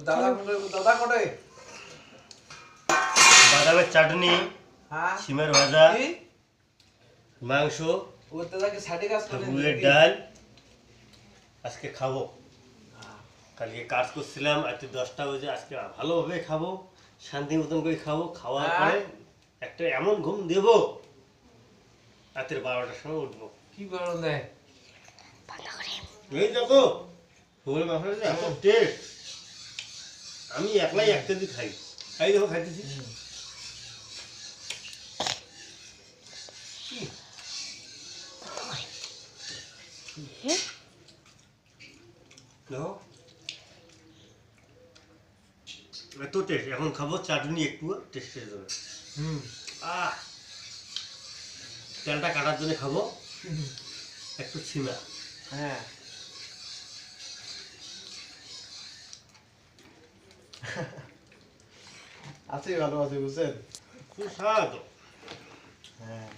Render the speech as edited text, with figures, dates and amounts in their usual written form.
দাদা দাদা কোটে বাদামের চাটনি, হ্যাঁ সিমের ভাজা, কি মাংস, ও দাদাকে সাইডে কাজ করে ফুলের ডাল আজকে খাবো। কালকে কাজ করছিলাম আজকে 10টা বাজে, আজকে ভালোভাবে খাবো, শান্তি মতন করে খাবো। খাওয়ার পরে একটা এমন ঘুম দেবো, রাতের 12টার সময় উঠবো। কি গরম দেয় এই দেখো ফুলের মাংসটা এত টেস্ট, আমি একলাই এক কেজি খাই। এই দেখো খাইতেছি। দেখো এত টেস্ট। এখন খাবো চাটনি, একটু টেস্ট এসে যাবে। তেলটা কাটার জন্য খাবো একটু ছিমা। হ্যাঁ আছে ভালো আছে বুঝছেন খুব স্বাদ। হ্যাঁ